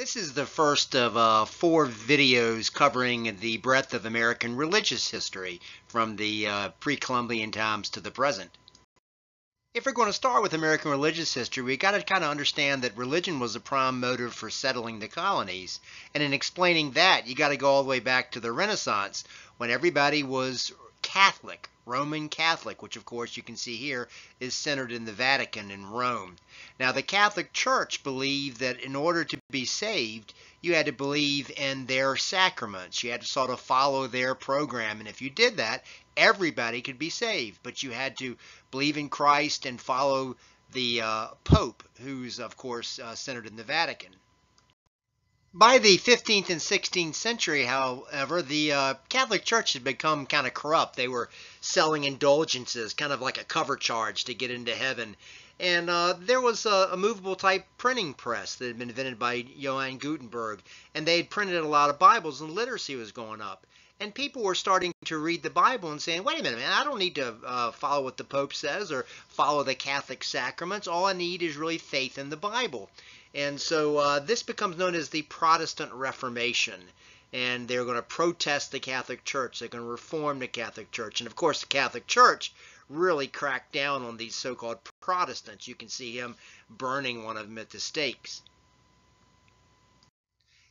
This is the first of 4 videos covering the breadth of American religious history from the pre-Columbian times to the present. If we're going to start with American religious history, we got to kind of understand that religion was a prime motive for settling the colonies. And in explaining that, you got to go all the way back to the Renaissance, when everybody was Catholic, Roman Catholic, which of course you can see here is centered in the Vatican in Rome. Now the Catholic Church believed that in order to be saved, you had to believe in their sacraments. You had to sort of follow their program, and if you did that, everybody could be saved. But you had to believe in Christ and follow the Pope, who's of course centered in the Vatican. By the 15th and 16th century, however, the Catholic Church had become kind of corrupt. They were selling indulgences, kind of like a cover charge to get into heaven. And there was a movable type printing press that had been invented by Johann Gutenberg. And they had printed a lot of Bibles, and literacy was going up. And people were starting to read the Bible and saying, wait a minute, man, I don't need to follow what the Pope says or follow the Catholic sacraments. All I need is really faith in the Bible. And so this becomes known as the Protestant Reformation. And they're going to protest the Catholic Church. They're going to reform the Catholic Church. And of course, the Catholic Church really cracked down on these so-called Protestants. You can see him burning one of them at the stakes.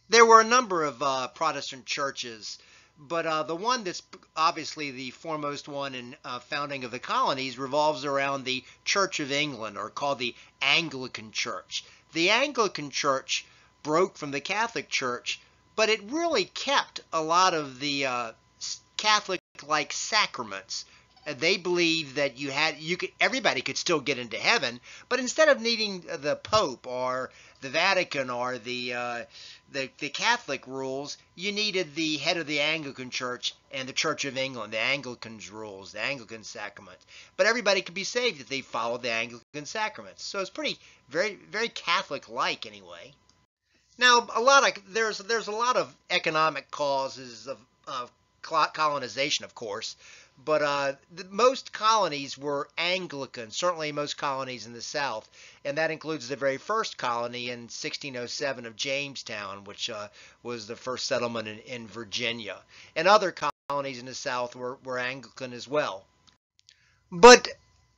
There were a number of Protestant churches, but the one that's obviously the foremost one in founding of the colonies revolves around the Church of England, or called the Anglican Church. The Anglican Church broke from the Catholic Church, but it really kept a lot of the Catholic-like sacraments. They believed that everybody could still get into heaven, but instead of needing the Pope or the Vatican or the Catholic rules, you needed the head of the Anglican Church and the Church of England, the Anglicans' rules, the Anglican sacraments. But everybody could be saved if they followed the Anglican sacraments. So it's very, very Catholic-like anyway. Now, there's a lot of economic causes of colonization, of course. But most colonies were Anglican, certainly most colonies in the South, and that includes the very first colony in 1607 of Jamestown, which was the first settlement in Virginia. And other colonies in the South were Anglican as well. But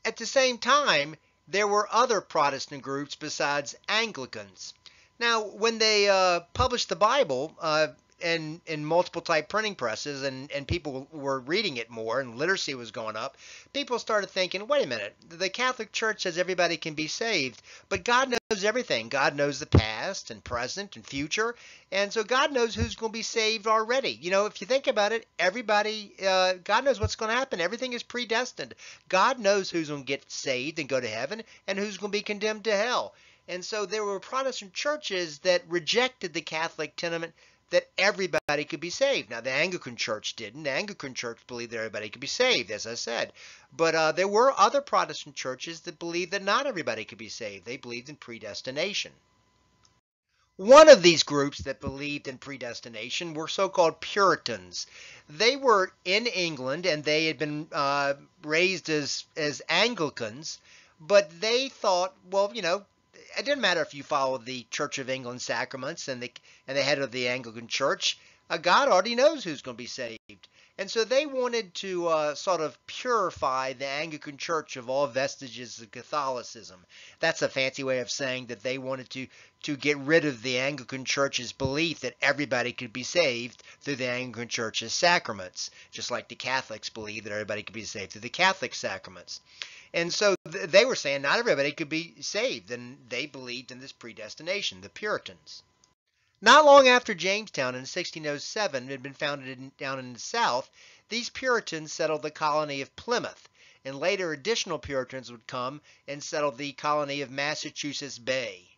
at the same time, there were other Protestant groups besides Anglicans. Now, when they published the Bible, in multiple type printing presses, and people were reading it more and literacy was going up, people started thinking, wait a minute, the Catholic Church says everybody can be saved, but God knows everything. God knows the past and present and future, and so God knows who's going to be saved already. You know, if you think about it, God knows what's going to happen. Everything is predestined. God knows who's going to get saved and go to heaven and who's going to be condemned to hell. And so there were Protestant churches that rejected the Catholic tenement that everybody could be saved. Now, the Anglican Church didn't. The Anglican Church believed that everybody could be saved, as I said. But there were other Protestant churches that believed that not everybody could be saved. They believed in predestination. One of these groups that believed in predestination were so-called Puritans. They were in England, and they had been raised as Anglicans, but they thought, well, you know, it didn't matter if you followed the Church of England sacraments and the head of the Anglican Church. God already knows who's going to be saved. And so they wanted to sort of purify the Anglican Church of all vestiges of Catholicism. That's a fancy way of saying that they wanted to get rid of the Anglican Church's belief that everybody could be saved through the Anglican Church's sacraments, just like the Catholics believe that everybody could be saved through the Catholic sacraments. And so they were saying not everybody could be saved, and they believed in this predestination, the Puritans. Not long after Jamestown in 1607 had been founded down in the South, these Puritans settled the colony of Plymouth, and later additional Puritans would come and settle the colony of Massachusetts Bay.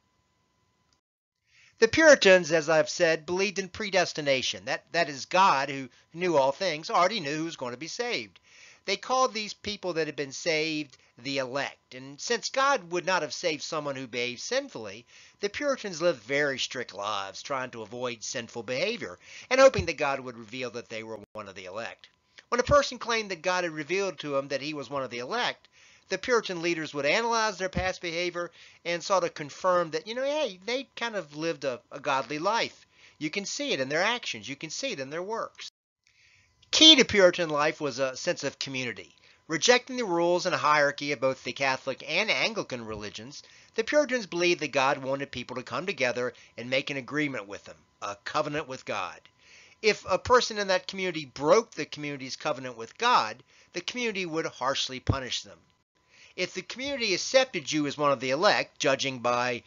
The Puritans, as I've said, believed in predestination. That is, God, who knew all things, already knew who was going to be saved. They called these people that had been saved the elect. And since God would not have saved someone who behaved sinfully, the Puritans lived very strict lives, trying to avoid sinful behavior, and hoping that God would reveal that they were one of the elect. When a person claimed that God had revealed to him that he was one of the elect, the Puritan leaders would analyze their past behavior and sort of confirm that, hey, they kind of lived a godly life. You can see it in their actions. You can see it in their works. Key to Puritan life was a sense of community. Rejecting the rules and hierarchy of both the Catholic and Anglican religions, the Puritans believed that God wanted people to come together and make an agreement with him, a covenant with God. If a person in that community broke the community's covenant with God, the community would harshly punish them. If the community accepted you as one of the elect, judging by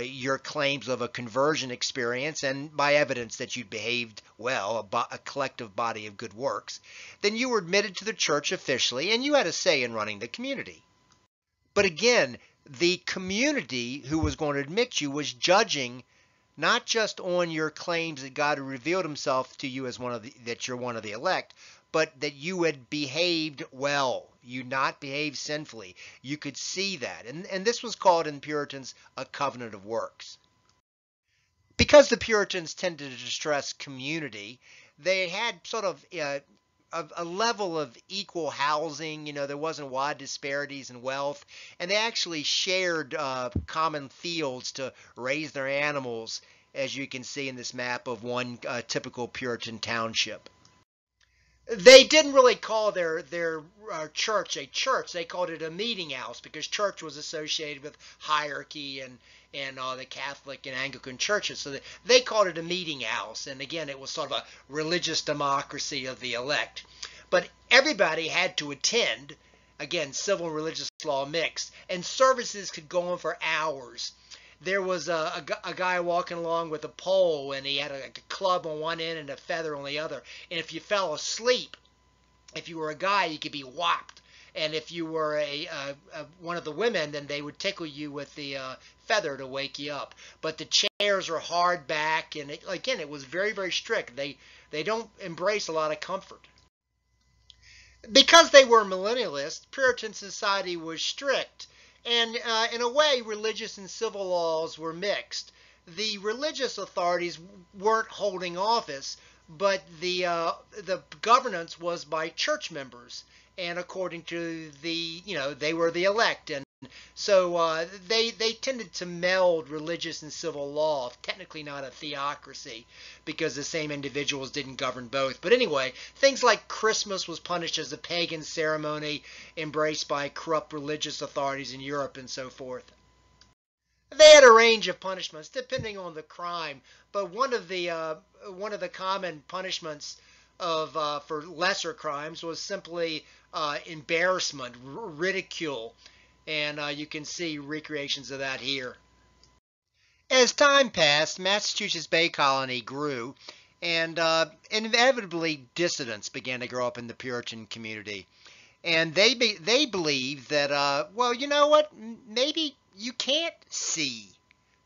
your claims of a conversion experience and by evidence that you'd behaved well, a collective body of good works, then you were admitted to the church officially and you had a say in running the community. But again, the community who was going to admit you was judging not just on your claims that God had revealed himself to you as that you're one of the elect, but that you had behaved well. You not behaved sinfully. You could see that. And this was called in Puritans a covenant of works. Because the Puritans tended to stress community, they had sort of a level of equal housing. There wasn't wide disparities in wealth, and they actually shared common fields to raise their animals, as you can see in this map of one typical Puritan township. They didn't really call their church a church. They called it a meeting house because church was associated with hierarchy and the Catholic and Anglican churches. So they called it a meeting house. And again, it was sort of a religious democracy of the elect. But everybody had to attend. Again, civil and religious law mixed. And services could go on for hours. There was a guy walking along with a pole, and he had a club on one end and a feather on the other. And if you fell asleep, if you were a guy, you could be whopped. And if you were one of the women, then they would tickle you with the feather to wake you up. But the chairs were hard back, and again, it was very, very strict. They don't embrace a lot of comfort. Because they were millennialists, Puritan society was strict. And in a way, religious and civil laws were mixed. The religious authorities weren't holding office, but the governance was by church members. And according to they were the elect. And so they tended to meld religious and civil law, technically not a theocracy, because the same individuals didn't govern both. But anyway, things like Christmas was punished as a pagan ceremony embraced by corrupt religious authorities in Europe and so forth. They had a range of punishments depending on the crime, but one of the common punishments for lesser crimes was simply embarrassment, ridicule. And you can see recreations of that here. As time passed, Massachusetts Bay Colony grew, and inevitably dissidents began to grow up in the Puritan community. And they believed that, well, you know what? Maybe you can't see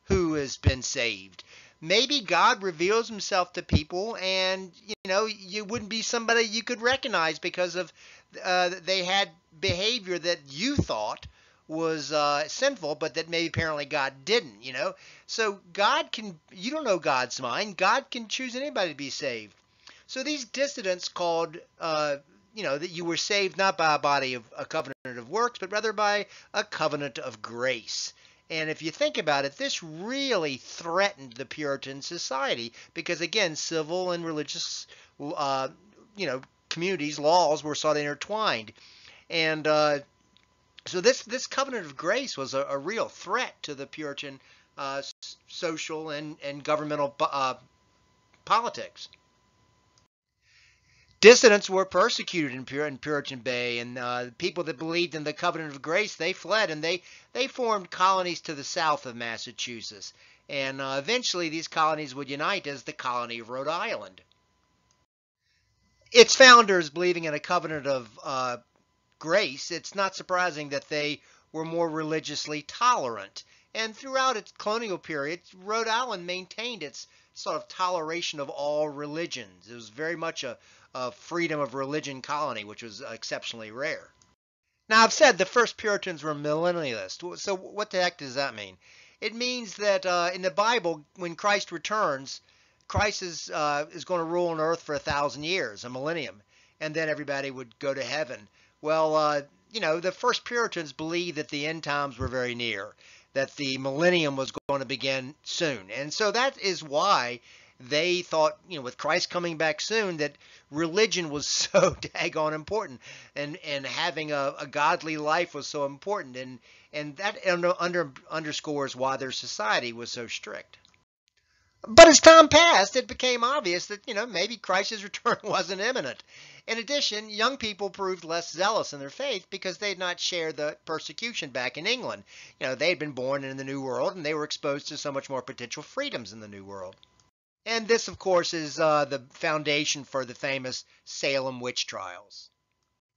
who has been saved. Maybe God reveals himself to people, and you wouldn't be somebody you could recognize because of they had behavior that you thought was sinful, but that maybe apparently God didn't. So you don't know God's mind. God can choose anybody to be saved. So these dissidents called that you were saved not by a covenant of works, but rather by a covenant of grace. And if you think about it, this really threatened the Puritan society because, again, civil and religious, communities, laws were sort of intertwined. And so this covenant of grace was a real threat to the Puritan social and governmental politics. Dissidents were persecuted in Puritan Bay, and people that believed in the covenant of grace, they fled, and they formed colonies to the south of Massachusetts. And eventually these colonies would unite as the colony of Rhode Island. Its founders believing in a covenant of grace, it's not surprising that they were more religiously tolerant. And throughout its colonial period, Rhode Island maintained its sort of toleration of all religions. It was very much a freedom of religion colony, which was exceptionally rare. Now, I've said the first Puritans were millennialists. So what the heck does that mean? It means that in the Bible, when Christ returns, Christ is going to rule on earth for 1,000 years, a millennium, and then everybody would go to heaven. Well, the first Puritans believed that the end times were very near, that the millennium was going to begin soon. And so that is why they thought, with Christ coming back soon, that religion was so daggone important, and having a godly life was so important. And that underscores why their society was so strict. But as time passed, it became obvious that, maybe Christ's return wasn't imminent. In addition, young people proved less zealous in their faith because they had not shared the persecution back in England. They had been born in the New World, and they were exposed to so much more potential freedoms in the New World. And this, of course, is the foundation for the famous Salem Witch trials.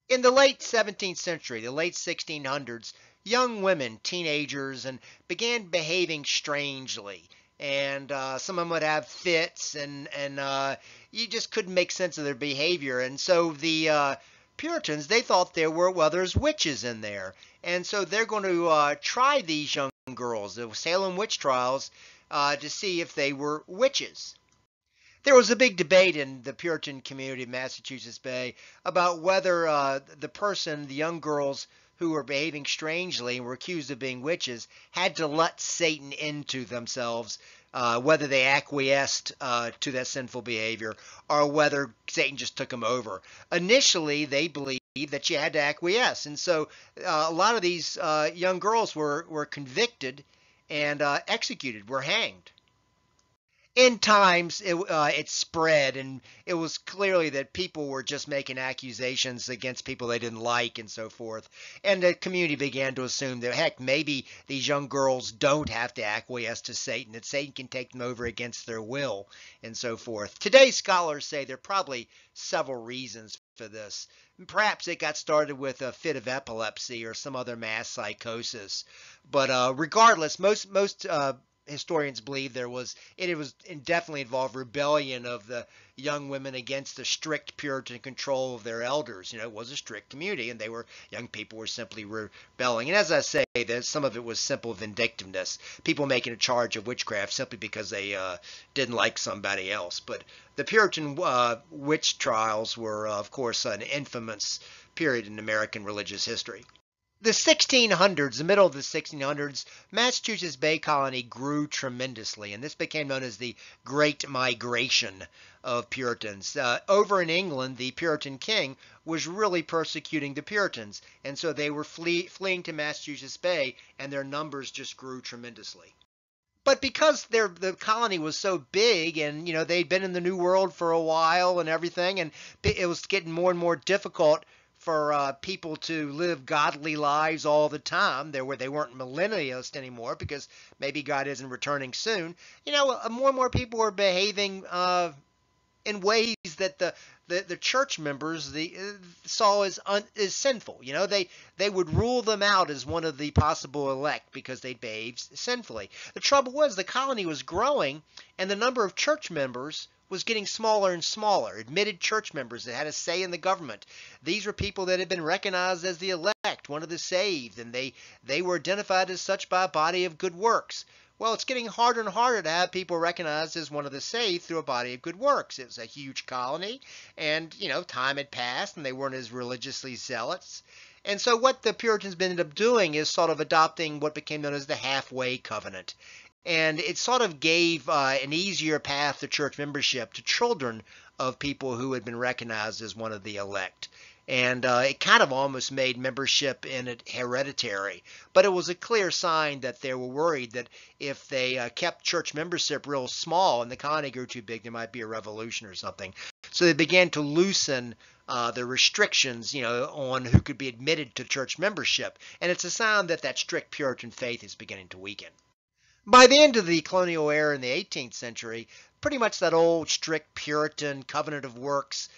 In the late 17th century, the late 1600s, young women, teenagers, and began behaving strangely. And some of them would have fits, and you just couldn't make sense of their behavior. And so the Puritans, they thought there's witches in there. And so they're going to try these young girls, the Salem witch trials, to see if they were witches. There was a big debate in the Puritan community of Massachusetts Bay about whether the young girls who were behaving strangely and were accused of being witches, had to let Satan into themselves, whether they acquiesced to that sinful behavior or whether Satan just took them over. Initially, they believed that you had to acquiesce, and so a lot of these young girls were convicted and executed, were hanged. In times, it spread, and it was clearly that people were just making accusations against people they didn't like and so forth. And the community began to assume that, heck, maybe these young girls don't have to acquiesce to Satan, that Satan can take them over against their will and so forth. Today, scholars say there are probably several reasons for this. Perhaps it got started with a fit of epilepsy or some other mass psychosis. But regardless, most historians believe it definitely involved rebellion of the young women against the strict Puritan control of their elders. It was a strict community, and young people were simply rebelling. And as I say, some of it was simple vindictiveness, people making a charge of witchcraft simply because they didn't like somebody else. But the Puritan witch trials were, of course, an infamous period in American religious history. The 1600s, the middle of the 1600s, Massachusetts Bay Colony grew tremendously, and this became known as the Great Migration of Puritans. Over in England, the Puritan king was really persecuting the Puritans, and so they were fleeing to Massachusetts Bay, and their numbers just grew tremendously. But because the colony was so big, and they'd been in the New World for a while and everything, and it was getting more and more difficult for people to live godly lives all the time. They weren't millennialists anymore because maybe God isn't returning soon. More and more people were behaving in ways that the church members saw as sinful. They would rule them out as one of the possible elect because they behaved sinfully. The trouble was the colony was growing, and the number of church members was getting smaller and smaller. Admitted church members that had a say in the government. These were people that had been recognized as the elect, one of the saved, and they were identified as such by a body of good works. Well, it's getting harder and harder to have people recognized as one of the saved through a body of good works. It was a huge colony, and time had passed, and they weren't as religiously zealous. And so what the Puritans ended up doing is sort of adopting what became known as the halfway covenant. And it sort of gave an easier path to church membership to children of people who had been recognized as one of the elect. And it kind of almost made membership in it hereditary. But it was a clear sign that they were worried that if they kept church membership real small and the colony grew too big, there might be a revolution or something. So they began to loosen the restrictions, on who could be admitted to church membership. And it's a sign that strict Puritan faith is beginning to weaken. By the end of the colonial era in the 18th century, pretty much that old strict Puritan covenant of works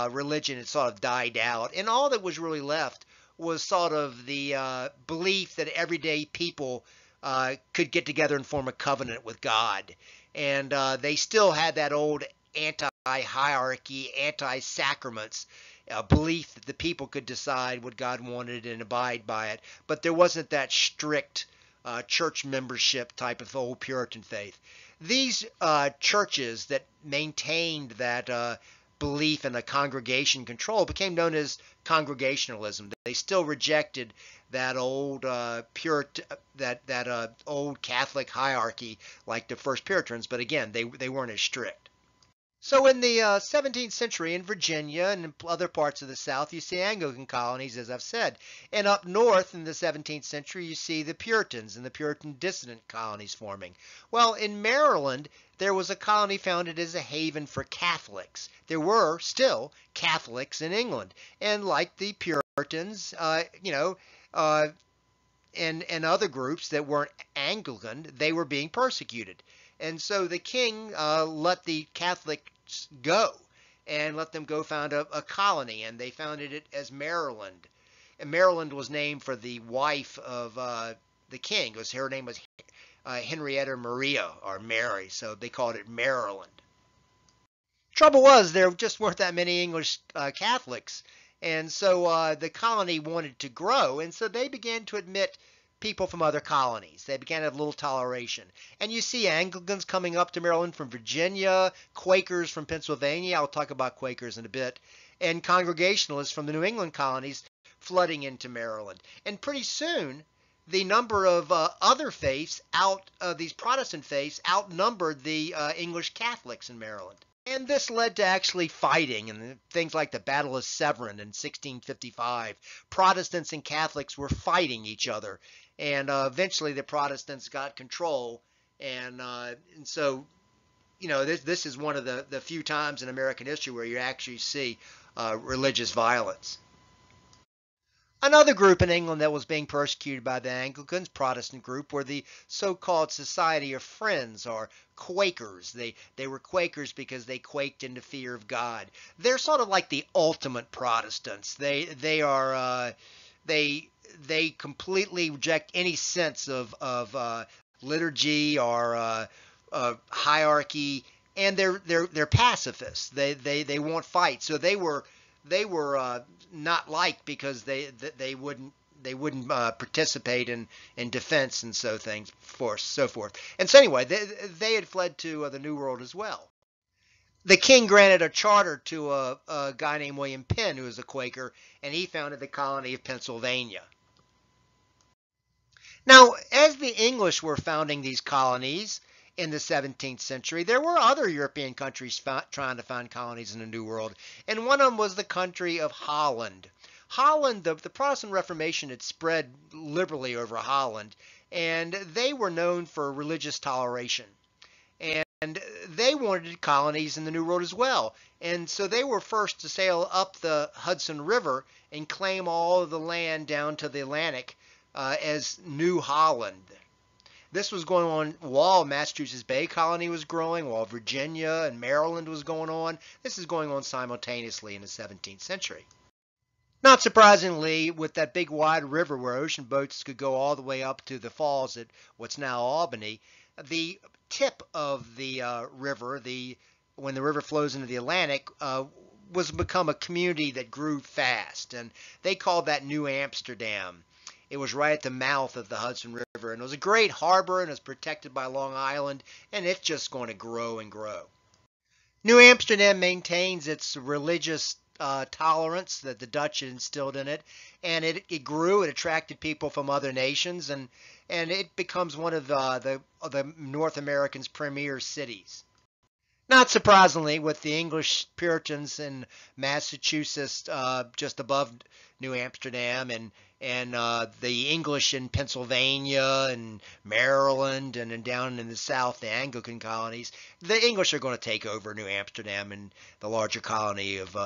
religion had sort of died out, and all that was really left was sort of the belief that everyday people could get together and form a covenant with God. And they still had that old anti-hierarchy, anti-sacraments belief that the people could decide what God wanted and abide by it, but there wasn't that strict church membership type of old Puritan faith. These churches that maintained that belief in a congregation control became known as Congregationalism. They still rejected that old old Catholic hierarchy like the first Puritans, but again, they weren't as strict. So in the 17th century in Virginia and in other parts of the South, you see Anglican colonies, as I've said. And up north in the 17th century, you see the Puritans and the Puritan dissident colonies forming. Well, in Maryland, there was a colony founded as a haven for Catholics. There were still Catholics in England. And like the Puritans, and other groups that weren't Anglican, they were being persecuted. And so the king let the Catholics go and let them go found a colony, and they founded it as Maryland. And Maryland was named for the wife of the king. Her name was Henrietta Maria, or Mary, so they called it Maryland. Trouble was, there just weren't that many English Catholics, and so the colony wanted to grow, and so they began to admit people from other colonies. They began to have a little toleration. And you see Anglicans coming up to Maryland from Virginia, Quakers from Pennsylvania, I'll talk about Quakers in a bit, and Congregationalists from the New England colonies flooding into Maryland. And pretty soon, the number of other faiths these Protestant faiths outnumbered the English Catholics in Maryland. And this led to actually fighting, and things like the Battle of Severn in 1655. Protestants and Catholics were fighting each other, and eventually the Protestants got control. And so, this is one of the few times in American history where you actually see religious violence. Another group in England that was being persecuted by the Anglicans, Protestant group, were the so-called Society of Friends, or Quakers. They were Quakers because they quaked into fear of God. They're sort of like the ultimate Protestants. They completely reject any sense of liturgy or hierarchy, and they're pacifists. They won't fight. So they were not liked because they wouldn't participate in defense and so forth. And so anyway, they had fled to the New World as well. The king granted a charter to a guy named William Penn, who was a Quaker, and he founded the colony of Pennsylvania. Now, as the English were founding these colonies in the 17th century, there were other European countries trying to found colonies in the New World, and one of them was the country of Holland. Holland, the Protestant Reformation had spread liberally over Holland, and they were known for religious toleration. And they wanted colonies in the New World as well. And so they were first to sail up the Hudson River and claim all of the land down to the Atlantic as New Holland. This was going on while Massachusetts Bay Colony was growing, while Virginia and Maryland was going on. This is going on simultaneously in the 17th century. Not surprisingly, with that big wide river where ocean boats could go all the way up to the falls at what's now Albany, the tip of the river, when the river flows into the Atlantic, was become a community that grew fast, and they called that New Amsterdam. It was right at the mouth of the Hudson River, and it was a great harbor, and it was protected by Long Island, and it's just going to grow and grow. New Amsterdam maintains its religious tolerance that the Dutch had instilled in it, and it grew. It attracted people from other nations, and it becomes one of the North American's premier cities. Not surprisingly, with the English Puritans in Massachusetts just above New Amsterdam, and the English in Pennsylvania and Maryland, and then down in the South, the Anglican colonies, the English are going to take over New Amsterdam and the larger colony of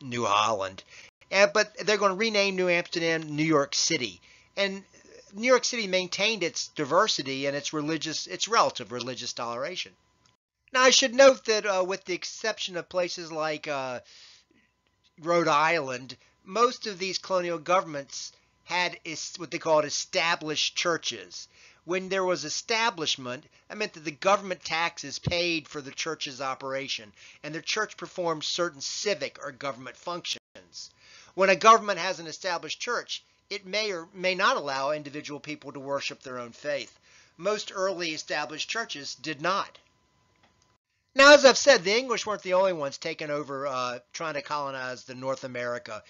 New Holland. But they're going to rename New Amsterdam New York City. And New York City maintained its diversity and its relative religious toleration. Now, I should note that with the exception of places like Rhode Island, most of these colonial governments had what they called established churches. When there was establishment, that meant that the government taxes paid for the church's operation, and the church performed certain civic or government functions. When a government has an established church, it may or may not allow individual people to worship their own faith. Most early established churches did not. Now, as I've said, the English weren't the only ones taking over, trying to colonize the North America.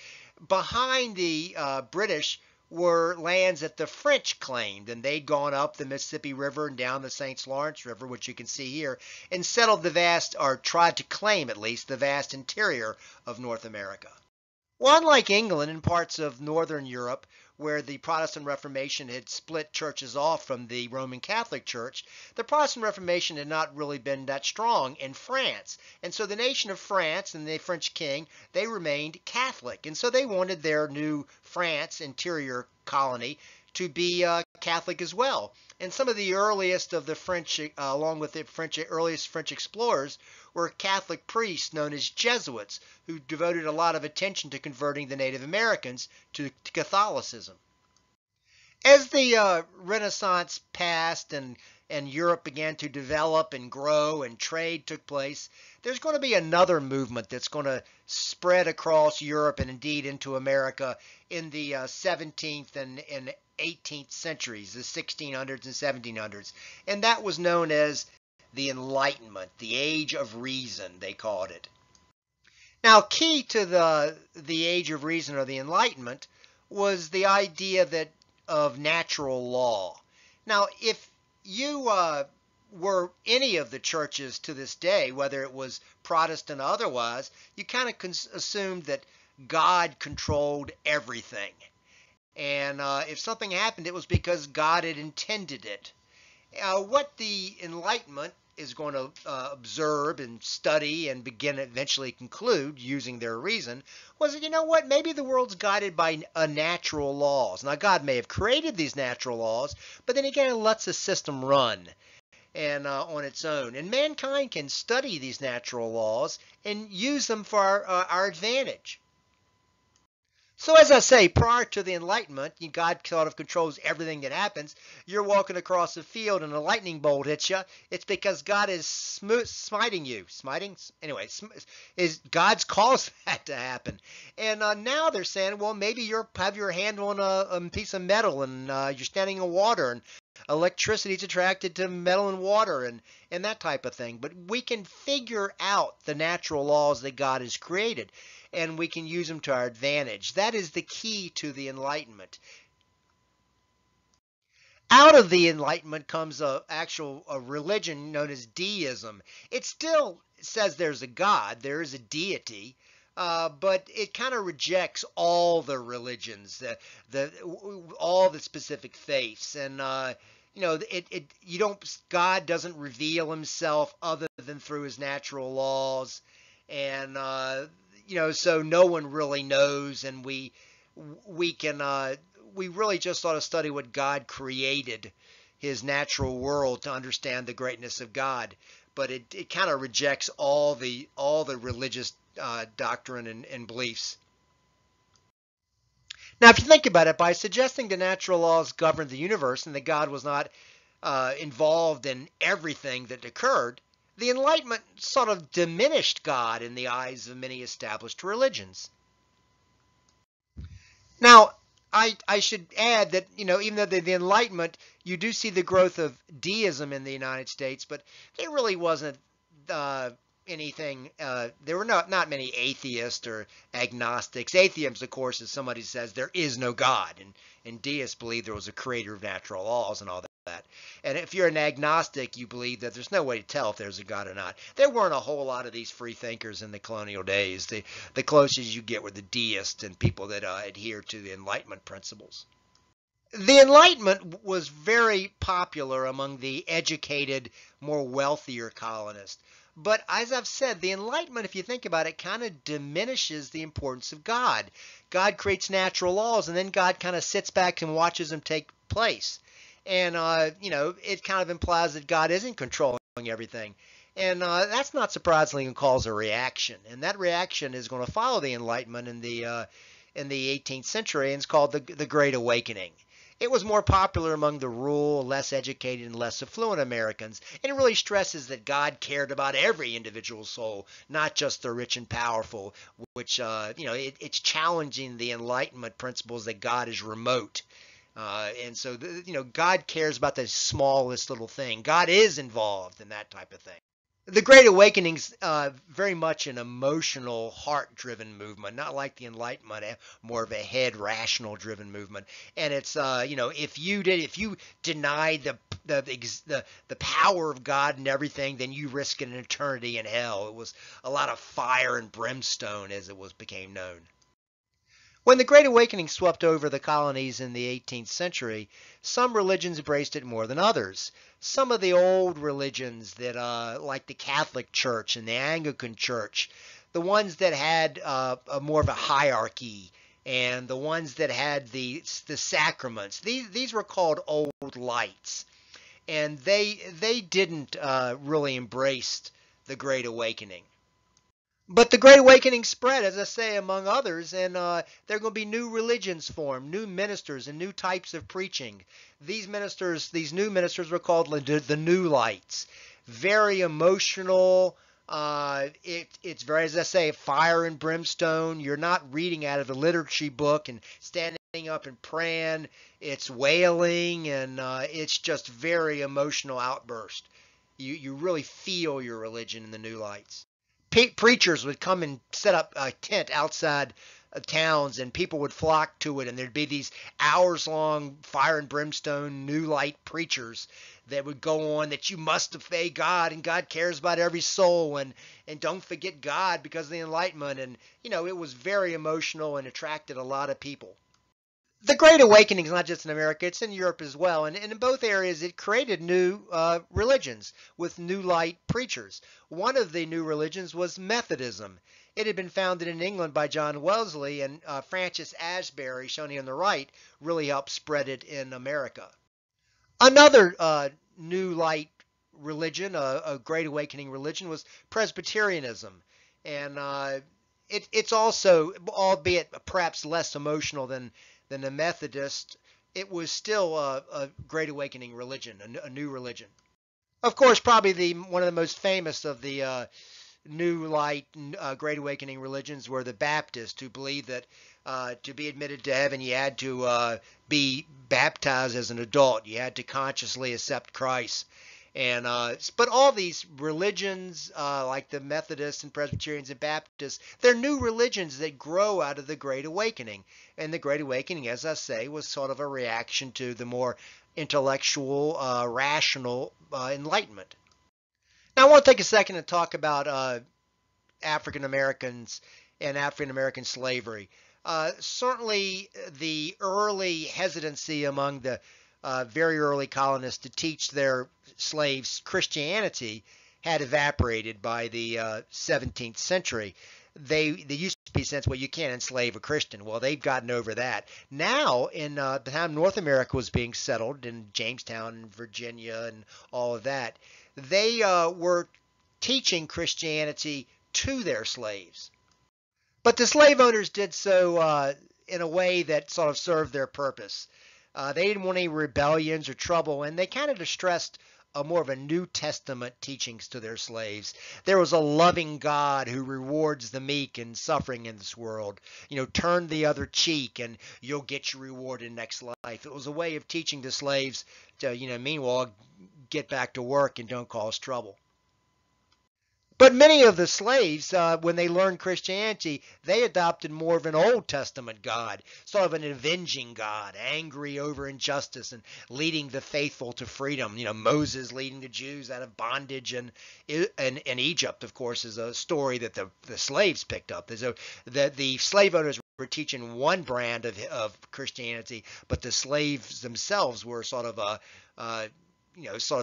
Behind the British were lands that the French claimed, and they'd gone up the Mississippi River and down the St. Lawrence River, which you can see here, and settled the vast, or tried to claim at least, the vast interior of North America. Well, unlike England and parts of Northern Europe, where the Protestant Reformation had split churches off from the Roman Catholic Church, the Protestant Reformation had not really been that strong in France. And so the nation of France and the French king, they remained Catholic. And so they wanted their new France interior colony to be Catholic as well. And some of the earliest of the French, along with the earliest French explorers, were Catholic priests known as Jesuits, who devoted a lot of attention to converting the Native Americans to Catholicism. As the Renaissance passed and Europe began to develop and grow and trade took place, there's going to be another movement that's going to spread across Europe and indeed into America in the 17th and 18th centuries, the 1600s and 1700s. And that was known as the Enlightenment, the Age of Reason, they called it. Now, key to the Age of Reason or the Enlightenment was the idea of natural law. Now, if you were any of the churches to this day, whether it was Protestant or otherwise, you kind of assumed that God controlled everything. And if something happened, it was because God had intended it. What the Enlightenment is going to observe and study and begin eventually conclude using their reason was that, you know what, maybe the world's guided by natural laws. Now, God may have created these natural laws, but then again, it lets the system run and on its own. And mankind can study these natural laws and use them for our advantage. So as I say, prior to the Enlightenment, God sort of controls everything that happens. You're walking across a field and a lightning bolt hits you. It's because God is smiting you. Smiting? Anyway, God's caused that to happen. And now they're saying, well, maybe you have your hand on a piece of metal and you're standing in water and electricity is attracted to metal and water and that type of thing. But we can figure out the natural laws that God has created, and we can use them to our advantage. That is the key to the Enlightenment. Out of the Enlightenment comes a religion known as deism. It still says there's a God, there is a deity, but it kind of rejects all the religions, all the specific faiths, and God doesn't reveal himself other than through his natural laws, and so no one really knows, and we really just ought to study what God created, his natural world, to understand the greatness of God. But it kind of rejects all the religious doctrine and beliefs. Now, if you think about it, by suggesting the natural laws governed the universe and that God was not involved in everything that occurred, the Enlightenment sort of diminished God in the eyes of many established religions. Now, I should add that, even though the Enlightenment, you do see the growth of deism in the United States, but there really wasn't anything, there were not many atheists or agnostics. Atheists, of course, as somebody says, there is no God, and deists believe there was a creator of natural laws and all that. And if you're an agnostic, you believe that there's no way to tell if there's a God or not. There weren't a whole lot of these free thinkers in the colonial days. The closest you get were the deists and people that adhere to the Enlightenment principles. The Enlightenment was very popular among the educated, more wealthier colonists. But as I've said, the Enlightenment, if you think about it, kind of diminishes the importance of God. God creates natural laws, and then God kind of sits back and watches them take place. And, it kind of implies that God isn't controlling everything. And that's not surprisingly going to cause a reaction. And that reaction is going to follow the Enlightenment in the 18th century, and it's called the Great Awakening. It was more popular among the rural, less educated, and less affluent Americans. And it really stresses that God cared about every individual soul, not just the rich and powerful, which, it's challenging the Enlightenment principles that God is remote. And so, God cares about the smallest little thing. God is involved in that type of thing. The Great Awakening's very much an emotional, heart-driven movement, not like the Enlightenment, more of a head, rational-driven movement. And it's, if you denied the power of God and everything, then you risk an eternity in hell. It was a lot of fire and brimstone, as it was became known. When the Great Awakening swept over the colonies in the 18th century, some religions embraced it more than others. Some of the old religions that, like the Catholic Church and the Anglican Church, the ones that had more of a hierarchy, and the ones that had the sacraments, these were called old lights, and they didn't really embrace the Great Awakening. But the Great Awakening spread, as I say, among others, and there are going to be new religions formed, new ministers, and new types of preaching. These new ministers were called the New Lights. Very emotional. It's very, as I say, fire and brimstone. You're not reading out of the liturgy book and standing up and praying. It's wailing, and it's just very emotional outburst. You really feel your religion in the New Lights. Preachers would come and set up a tent outside towns, and people would flock to it, and there'd be these hours long fire and brimstone new light preachers that would go on that you must obey God, and God cares about every soul, and don't forget God because of the Enlightenment. And it was very emotional and attracted a lot of people. The Great Awakening is not just in America, it's in Europe as well. And in both areas, it created new religions with new light preachers. One of the new religions was Methodism. It had been founded in England by John Wesley, and Francis Asbury, shown here on the right, really helped spread it in America. Another new light religion, a Great Awakening religion, was Presbyterianism. And it's also, albeit perhaps less emotional than the Methodist, it was still a Great Awakening religion, a new religion. Of course, probably one of the most famous of the New Light Great Awakening religions were the Baptists, who believed that to be admitted to heaven, you had to be baptized as an adult. You had to consciously accept Christ. And but all these religions, like the Methodists and Presbyterians and Baptists, they're new religions that grow out of the Great Awakening. And the Great Awakening, as I say, was sort of a reaction to the more intellectual, rational Enlightenment. Now, I want to take a second and talk about African Americans and African American slavery. Certainly, the early hesitancy among the very early colonists to teach their slaves Christianity had evaporated by the 17th century. They used to be a sense, well, you can't enslave a Christian. Well, they've gotten over that. Now, in the time North America was being settled in Jamestown and Virginia and all of that, they were teaching Christianity to their slaves. But the slave owners did so in a way that sort of served their purpose. They didn't want any rebellions or trouble, and they kind of stressed more of a New Testament teachings to their slaves. There was a loving God who rewards the meek and suffering in this world. Turn the other cheek and you'll get your reward in next life. It was a way of teaching the slaves to, meanwhile, get back to work and don't cause trouble. But many of the slaves, when they learned Christianity, they adopted more of an Old Testament God, sort of an avenging God, angry over injustice and leading the faithful to freedom. Moses leading the Jews out of bondage, and Egypt, of course, is a story that the slaves picked up. That the slave owners were teaching one brand of Christianity, but the slaves themselves were sort of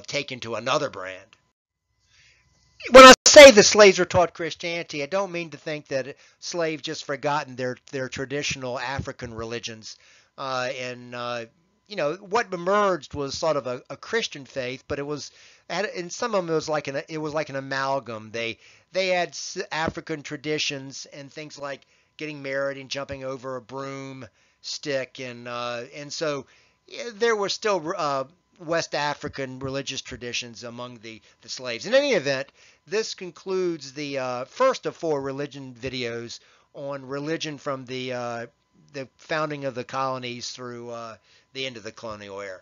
taken to another brand. When I say the slaves were taught Christianity, I don't mean to think that slaves just forgotten their traditional African religions. What emerged was sort of a Christian faith, but in some of them it was like an amalgam. They had African traditions and things like getting married and jumping over a broom stick, and so there were still West African religious traditions among the slaves. In any event, this concludes the first of 4 religion videos on religion from the founding of the colonies through the end of the colonial era.